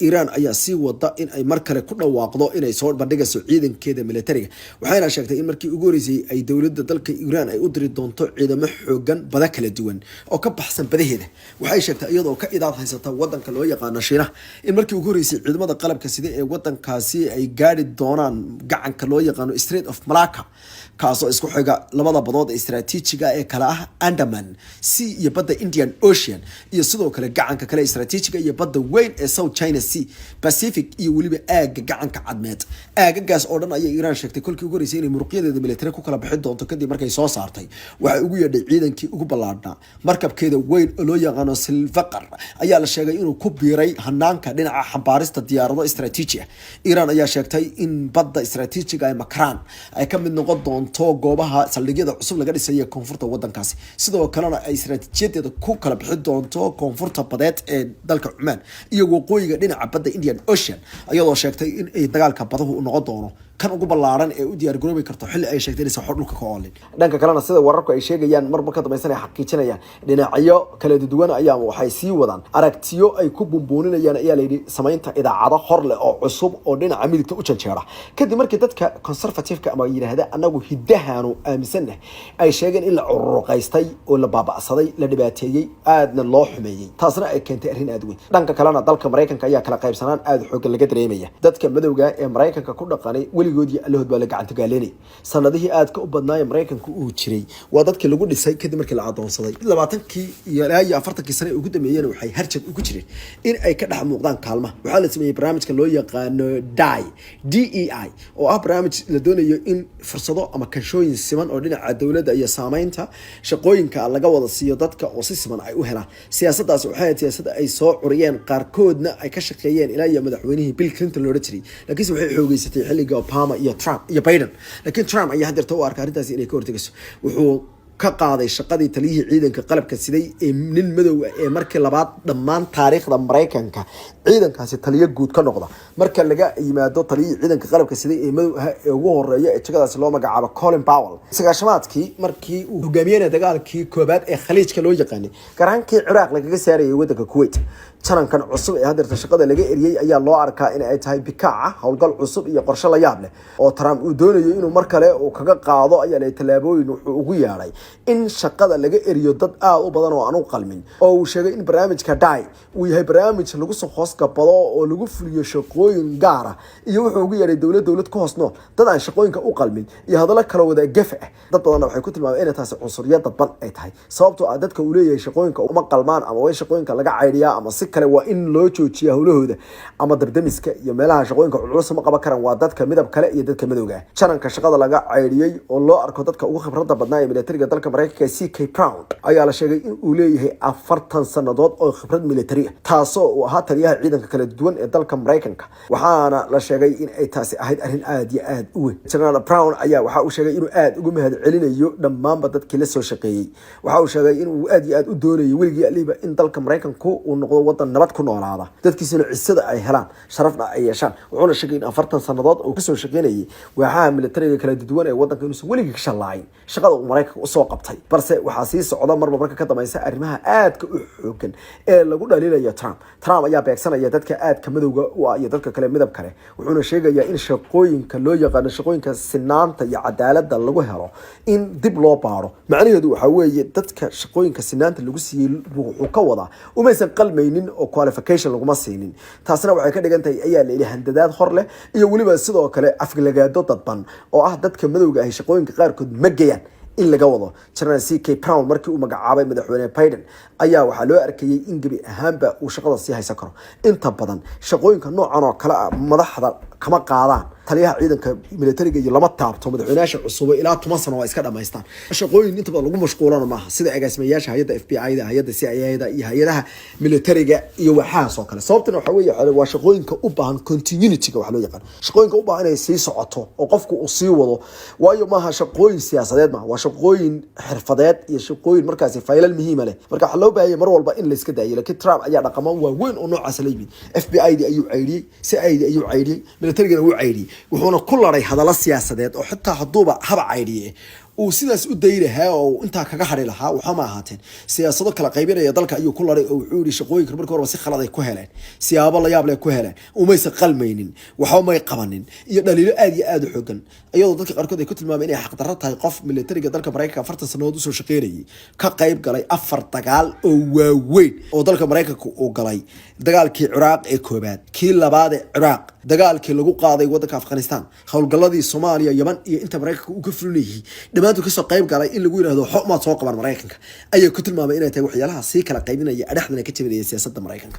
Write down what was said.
إيران أي سي وضع إن أي مركلة كنا واقضوا إن أي صور بدرجة سعيدا كذا ملترية وحين شكت إن مركي أجوريزي أي دولة دلك إيران أي أدري دونتو إذا محوجن بذاك الدول أو كبحسن بذهده وحين شكت أيضا كإدارة هيستا وطن كلوية قانشينة إن مركي أجوريزي عندما قلب كسيدي وطن كاسي أي قارد دونان قعن كلوية قانو ستريت أوف ملاكا kaasoo isku xiga labada badood istiraatiijiga ee kala ah Andaman Sea iyo badda Indian Ocean iyo sidoo kale gacanka kale istiraatiijiga iyo badda weyn ee South China Sea Pacific iyo waliba aaga gacanka cadmeed aagagaas oo dhan ayay Iran sheegtay kulkii ugu horeysay inay muruqyadeeda military ku kala bixi doonto kadib markay soo saartay waxa ugu yeedhay ciidankii ugu ballaadhnaa markabkeeda weyn oo loo yaqaan Silfaqar ayaa la sheegay inuu ku biiray hanaanka dhinaca xambaarista diyaarado istiraatiiji ah Iran ayaa sheegtay in badda istiraatiijiga ay Makran ay ka mid noqon doonto goobaha saldhigyada cusub laga dhisay koonfurta wadankaasi sidoo kalena ay istiraatiijiyadeeda ku kala bixi doonto koonfurta badeed ee dalka Cumaan iyo waqooyiga dhinaca badda Indian Ocean ayadoo sheegtay in ay dagaalka badahu u noqon doono kan ugu ballaaran ee u diyaar garoobi karto xilli ay sheegtay in saxo dhulka ka oolin dhanka kalena sida wararku ay sheegayaan marba ka dambaysan ay xaqiijinayaan dhinacyo kala duwan ayaa waxay sii wadaan aragtiyo ay ku bumbuuninayaan ayaa la yiri sameynta idaacado hor leh oo cusub oo dhinaca midka u janjeera kadib markii dadka conservative-ka ama yiraahdo anagu hidahaanu aaminsanah ay sheegeen in la ururqaystay oo la baaba'saday la dhibaateeyay aadna loo xumeeyay taasna ay keentay arrin aad weyn dhanka kalena dalka Mareykanka ayaa kala qaybsanaan aad xoog laga dareemaya dadka madowga ee Mareykanka ku dhaqanay weligoodii allahood baa la gacanta gaalenay sanadihii aad ka u badnaayay Mareykanku uu jiray waa dadkii lagu dhisay kadib markii la adoonsaday 20kii iyo 40kii sano ugu dambeeyeen waxay harjad ugu jireen in ay ka dhex muuqdaan kaalmaha waxaa la sameeyay barnaamijka loo yaqaan DEI oo ah barnaamij la doonayo in fursado ama kanshooyin siman oo dhinaca dawladda iyo saameynta shaqooyinka laga wada siiyo dadka oo si siman ay u helaan siyaasadaas waxay siyaasadda ay soo curiyeen qaarkoodna ay ka shaqeeyeen ilaa iyo madaxweynihii Bill Clinton loo jiray laakiin waxay xoogeysatay xilliga Obama iyo Trump iyo Biden laakiin Trump ayaa hadeerta u arka arrintaas inay ka hortagayso wuxuu ka qaaday shaqadii taliyihii ciidanka qalabka siday ee nin madow ee markii labaad dhammaan taariikhda Mareykanka ciidankaasi taliye guud ka noqda marka laga yimaado taliyihii ciidanka qalabka siday ee madow ee ugu horeeya ee jagadaas loo magacaabo Colin Powell sagaashamaadkii markii uu hogaamiyay dagaalkii koobaad ee Khaliijka loo yaqaanay garaankii Ciraaq lagaga saarayay wadanka Kuwait chanankan cusub ee hadeerta shaqada laga eriyay ayaa loo arkaa in ay tahay bikaaca howlgal cusub iyo qorshe la yaab leh oo Trump uu doonayo inuu mar kale uu kaga qaado ayaa la talaabooyin wuxuu ugu yeeray in shaqada laga eriyo dad aad u badan oo aan u qalmin oo uu sheegay in barnaamijka DEI uu yahay barnaamij lagu soo hoos gabado oo lagu fuliyo shaqooyin gaar ah iyo wuxuu ugu yeeray dawlad ku hoosno dad aan shaqooyinka u qalmin iyo hadallo kala wada gaf ah dad badan waxay ku tilmaameen in taasi cunsuriyad dadban ay tahay sababtoo ah dadka uu leeyahay shaqooyinka uma qalmaan ama way shaqooyinka laga cayriyaa ama si kale waa in loo joojiyo hawlahooda ama dardamiska iyo meelaha shaqooyinka culus ma qaban karaan waa dadka midab kale iyo dadka madowga ah chananka shaqada laga cayriyay oo loo arko dadka ugu khibradda badnaa ee militariga dalka Mareykanka CK Brown ayaa la sheegay in uu leeyahay 40 sanadood oo khibrad militari ah taasoo uu ahaa taliyaha ciidanka kala duwan ee dalka Mareykanka waxaana la sheegay in ay taasi ahayd arrin aad iyo aad u weyn General Brown ayaa waxa uu sheegay inuu aad ugu mahad celinayo dhammaan dadkii la soo shaqeeyay waxa uu sheegay inuu aad iyo aad u doonayo weligii aliba in dalka Mareykanku uu noqdo wadan nabad ku noolaada dadkiisuna cisada ay helaan sharafna ay yeeshaan wuxuuna sheegay in 40 sanadood oo ka soo shaqeynayay waaxaha militariga kala duwan ee wadanka inuu weligii ka shaqeeyay shaqada uu Mareykanka u soo qabtay balse waxaa sii socda marka ka dambaysa arrimaha aadka u xoogan ee lagu dhaliilayo Trump ayaa beegsanaya dadka aadka madowga u ah iyo dadka kale midab kale wuxuuna sheegayaa in shaqooyinka loo yaqaan shaqooyinka sinaanta iyo cadaaladda lagu helo in dib loo baaro macnaheedu waxa weeye dadka shaqooyinka sinaanta lagu siiyay wuxuu ka wadaa umaysan qalmaynin oo qualification lagu ma siinin taasna waxay ka dhigan tahay ayaa la ilaahay handadaad hor leh iyo waliba sidoo kale afgalagaado dadban oo ah dadka madowga ah shaqooyinka qaar kood ma geeyaan in laga wado General CK Brown markii uu magacaabay madaxweyne Biden ayaa waxa loo arkayay in gabi ahaanba uu shaqada sii haysan karo inta badan shaqooyinka noocan oo kala ah madaxda kama qaadaan taliyaha ciidanka militariga iyo lama taabto madaxweynaha cusub ilaa 10 sano oo iska dhameystaan shaqooyin inta badan lagu mashquulana maaha sida agaasimayaasha hay'adda FBI-da hay'adda CIA-da iyo hay'adaha militariga iyo waxaas oo kale sababtuna waxa weeye waa shaqooyinka u baahan continuity-ga waxa loo yaqaan shaqooyinka u baahan inay sii socoto oo qofku uu sii wado waayo maaha shaqooyin siyaasadeed ma waa shaqooyin xirfadeed iyo shaqooyin markaasi faylal muhiim ah leh marka waxa loo baahan mar walba in la iska daayo laakiin Trump ayaa dhaqamo waaweyn oo noocaas la yimid FBI-da ayuu cayriyay CIA-da ayuu cayriyay militariga uu cayriyay wuxuuna ku laray hadallo siyaasadeed oo xitaa haduuba haba cayriyay sidaas u day lahaa oo intaa kaga hadhi lahaa waxa ma ahaateen siyaasado kala qaybinaya dalka ayuu ku laray oo wuxuu yiri shaqooyinka markii hore si khalad ay ku heleen siyaabo la yaab leh ku heleen umaysa qalmaynin waxa may qabanin iyo dhaliilo aad iyo aad u xogan ayadoo dadka qaarkood ay ku tilmaameen inay xaq darro tahay qof militariga dalka Mareykanka 40 sanadood u soo shaqeynayay ka qayb galay 4 dagaal oo waaweyn oo dalka Mareykanka uu galay dagaalkii Ciraaq ee koobaad kii labaad ee Ciraaq dagaalkii lagu qaaday wadanka Afghanistan howlgaladii Soomaaliya Yaman iyo inta Mareykanka uu ka fulinayay dhamaantood ka soo qayb galay in lagu yiraahdo xukuumad soo qaban Mareykanka ayay ku tilmaameen inay tahay waxyaalaha si kala qaybinaya dhexdana ka jabinaya siyaasadda Mareykanka